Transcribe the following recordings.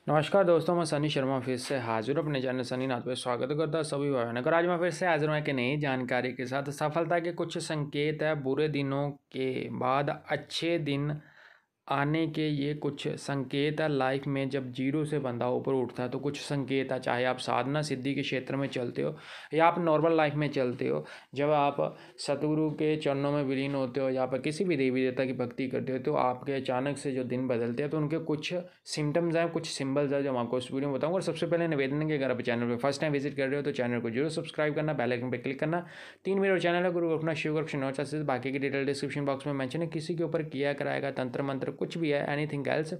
नमस्कार दोस्तों, मैं सनी शर्मा फिर से हाजिर हूं अपने चैनल सनी नाथ पे। स्वागत करता हूं सभी भाइयों ने। और आज मैं फिर से हाजिर हूं एक नई जानकारी के साथ। सफलता के कुछ संकेत है, बुरे दिनों के बाद अच्छे दिन आने के ये कुछ संकेत है। लाइफ में जब जीरो से बंदा ऊपर उठता है तो कुछ संकेत है, चाहे आप साधना सिद्धि के क्षेत्र में चलते हो या आप नॉर्मल लाइफ में चलते हो। जब आप सतगुरु के चरणों में विलीन होते हो या पर किसी भी देवी देवता की भक्ति करते हो तो आपके अचानक से जो दिन बदलते हैं तो उनके कुछ सिम्टम्स हैं, कुछ सिंबल्स हैं जो मैं आपको इस वीडियो में बताऊंगा। और सबसे पहले निवेदन है कि अगर आप चैनल पर फर्स्ट टाइम विजिट कर रहे हो तो चैनल को जरूर सब्सक्राइब करना, बेल आइकन पर क्लिक करना। 3 मेरे चैनल है गुरु गोरखनाथ शिव गोरखनाथ से। बाकी की डिटेल डिस्क्रिप्शन बॉक्स में मेंशन है। किसी के ऊपर किया कराएगा तंत्र मंत्र कुछ भी है, एनीथिंग एल्स,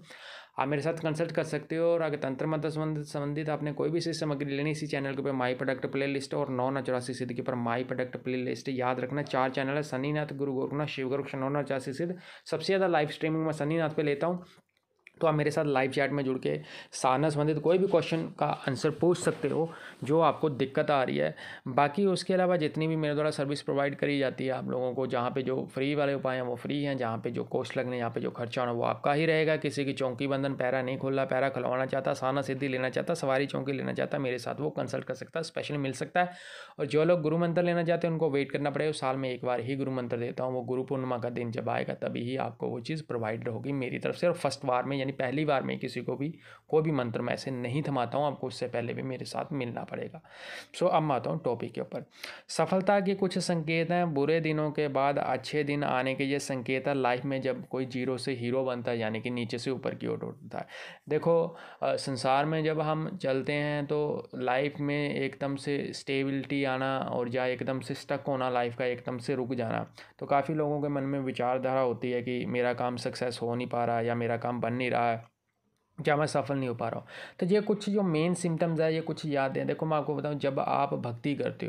आप मेरे साथ कंसल्ट कर सकते हो। और अगर तंत्र मंत्र संबंधित आपने कोई भी चीज सामग्री लेनी, इसी चैनल के ऊपर माई प्रोडक्ट प्ले लिस्ट और 984 सिद्ध के ऊपर माई प्रोडक्ट प्ले लिस्ट याद रखना। 4 चैनल है, सनीनाथ, गुरु गोरखनाथ, शिव गोरखनाथ, 984 सिद्ध। सबसे ज़्यादा लाइव स्ट्रीमिंग मैं सनीनाथ पे लेता हूँ, तो आप मेरे साथ लाइव चैट में जुड़ के साधना संबंधित कोई भी क्वेश्चन का आंसर पूछ सकते हो जो आपको दिक्कत आ रही है। बाकी उसके अलावा जितनी भी मेरे द्वारा सर्विस प्रोवाइड करी जाती है आप लोगों को, जहाँ पे जो फ्री वाले उपाय हैं वो फ्री हैं, जहाँ पे जो कॉस्ट लगने, यहाँ पे जो खर्चा होना वो आपका ही रहेगा। किसी की चौकी बंधन पैरा नहीं खोलना, पैरा खुलवाना चाहता, साधना सिद्धि लेना चाहता, सवारी चौकी लेना चाहता, मेरे साथ वो कंसल्ट कर सकता है, स्पेशली मिल सकता है। और जो लोग गुरु मंत्र लेना चाहते हैं उनको वेट करना पड़ेगा। साल में एक बार ही गुरु मंत्र देता हूँ, वो गुरु पूर्णिमा का दिन जब आएगा तभी ही आपको वो चीज़ प्रोवाइड होगी मेरी तरफ से। और फर्स्ट बार में यानी पहली बार में किसी को भी कोई भी मंत्र मैं ऐसे नहीं थमाता हूँ, आपको उससे पहले भी मेरे साथ मिलना पड़ेगा। सो अब मैं आता हूँ टॉपिक के ऊपर। सफलता के कुछ संकेत हैं, बुरे दिनों के बाद अच्छे दिन आने के ये संकेत है। लाइफ में जब कोई जीरो से हीरो बनता है, यानी कि नीचे से ऊपर की ओर उठता है। देखो, संसार में जब हम चलते हैं तो लाइफ में एकदम से स्टेबिलिटी आना और या एकदम से स्टक होना, लाइफ का एकदम से रुक जाना, तो काफ़ी लोगों के मन में विचारधारा होती है कि मेरा काम सक्सेस हो नहीं पा रहा, या मेरा काम बन नहीं रहा है, क्या मैं सफल नहीं हो पा रहा हूँ। तो ये कुछ जो मेन सिम्टम्स है, ये कुछ याद है। देखो मैं आपको बताऊँ, जब आप भक्ति करते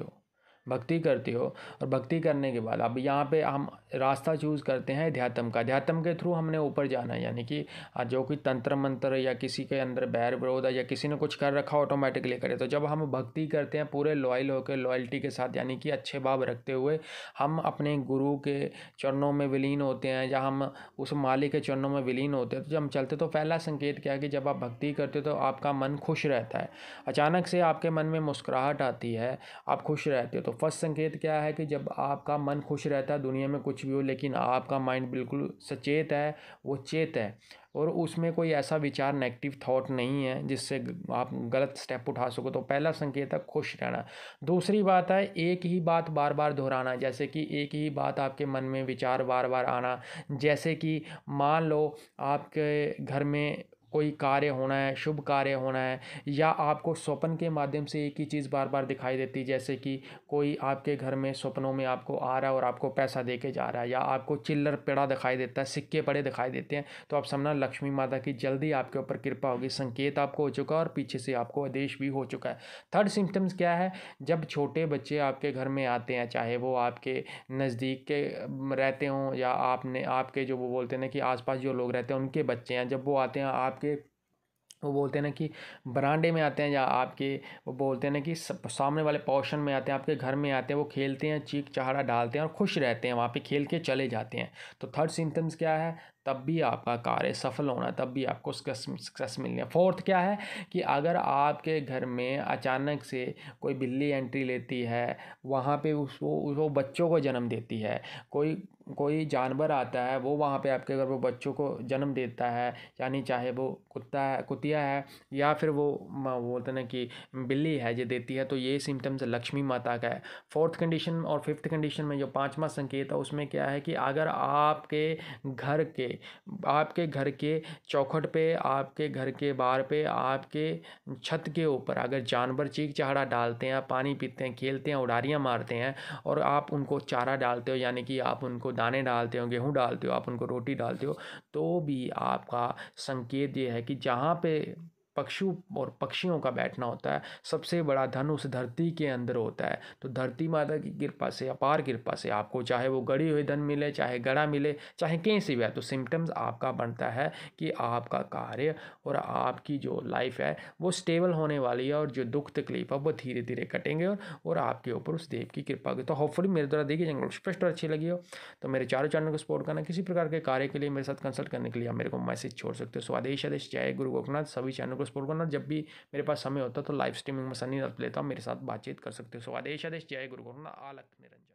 हो और भक्ति करने के बाद अब यहाँ पे हम रास्ता चूज़ करते हैं अध्यात्म का। अध्यात्म के थ्रू हमने ऊपर जाना है, यानी कि जो कि तंत्र मंत्र या किसी के अंदर बैर विरोध है या किसी ने कुछ कर रखा ऑटोमेटिकली करे। तो जब हम भक्ति करते हैं पूरे लॉयल होकर, लॉयल्टी के साथ, यानी कि अच्छे भाव रखते हुए हम अपने गुरु के चरणों में विलीन होते हैं या हम उस मालिक के चरणों में विलीन होते हैं, तो जब हम चलते तो पहला संकेत क्या है कि जब आप भक्ति करते हो तो आपका मन खुश रहता है। अचानक से आपके मन में मुस्कुराहट आती है, आप खुश रहते हो। तो फर्स्ट संकेत क्या है कि जब आपका मन खुश रहता है, दुनिया में कुछ भी हो लेकिन आपका माइंड बिल्कुल सचेत है, वो चेत है, और उसमें कोई ऐसा विचार नेगेटिव थॉट नहीं है जिससे आप गलत स्टेप उठा सको। तो पहला संकेत है खुश रहना। दूसरी बात है एक ही बात बार बार दोहराना, जैसे कि एक ही बात आपके मन में विचार बार बार आना। जैसे कि मान लो आपके घर में कोई कार्य होना है, शुभ कार्य होना है, या आपको स्वप्न के माध्यम से एक ही चीज़ बार बार दिखाई देती है, जैसे कि कोई आपके घर में स्वप्नों में आपको आ रहा है और आपको पैसा दे के जा रहा है, या आपको चिल्लर पड़ा दिखाई देता है, सिक्के पड़े दिखाई देते हैं, तो आप समझना लक्ष्मी माता की जल्दी आपके ऊपर कृपा होगी। संकेत आपको हो चुका है और पीछे से आपको आदेश भी हो चुका है। थर्ड सिम्टम्स क्या है, जब छोटे बच्चे आपके घर में आते हैं, चाहे वो आपके नज़दीक के रहते हों या आपने आपके जो वो बोलते हैं ना कि आसपास जो लोग रहते हैं उनके बच्चे हैं, जब वो आते हैं आपके, वो बोलते हैं ना कि बरांडे में आते हैं, या आपके वो बोलते हैं ना कि सामने वाले पोर्शन में आते हैं, आपके घर में आते हैं, वो खेलते हैं, चीख चहाड़ा डालते हैं और खुश रहते हैं, वहाँ पे खेल के चले जाते हैं। तो थर्ड सिम्टम्स क्या है, तब भी आपका कार्य सफल होना, तब भी आपको सक्सेस मिलनी है। फोर्थ क्या है कि अगर आपके घर में अचानक से कोई बिल्ली एंट्री लेती है, वहाँ पे उसको वो बच्चों को जन्म देती है, कोई कोई जानवर आता है वो वहाँ पे आपके घर वो बच्चों को जन्म देता है, यानी चाहे वो कुत्ता है, कुतिया है, या फिर वो बोलते हैं ना कि बिल्ली है जो देती है, तो ये सिम्टम्स लक्ष्मी माता का है। फोर्थ कंडीशन और फिफ्थ कंडीशन में जो पांचवा संकेत है उसमें क्या है कि अगर आपके घर के चौखट पे, आपके घर के बाहर पे, आपके छत के ऊपर अगर जानवर चीख चहाड़ा डालते हैं, पानी पीते हैं, खेलते हैं, उड़ारियाँ मारते हैं, और आप उनको चारा डालते हो, यानी कि आप उनको दाने डालते हो, गेहूँ डालते हो, आप उनको रोटी डालते हो, तो भी आपका संकेत ये है कि जहाँ पे पक्षु और पक्षियों का बैठना होता है, सबसे बड़ा धन उस धरती के अंदर होता है। तो धरती माता की कृपा से, अपार कृपा से आपको चाहे वो गड़ी हुई धन मिले, चाहे गड़ा मिले, चाहे कहीं से भी है, तो सिम्टम्स आपका बनता है कि आपका कार्य और आपकी जो लाइफ है वो स्टेबल होने वाली है, और जो दुख तकलीफ है वो धीरे धीरे कटेंगे और आपके ऊपर उस देव की कृपा होगी। तो होपफुली मेरे द्वारा देखिए जंगल स्पष्ट और अच्छी लगी हो तो मेरे चारों चैनल को सपोर्ट करना। किसी प्रकार के कार्य के लिए मेरे साथ कंसल्ट करने के लिए आप मेरे को मैसेज छोड़ सकते हो। स्वादेश आदेश जय गुरु गोरखनाथ। सभी चैनल को को सपोर्ट करना। जब भी मेरे पास समय होता है तो लाइव स्ट्रीमिंग में सनी नाथ पे लेता हूँ, मेरे साथ बातचीत कर सकते हो। सो आदेश आदेश, जय गुरु गोरखनाथ, अलख निरंजन।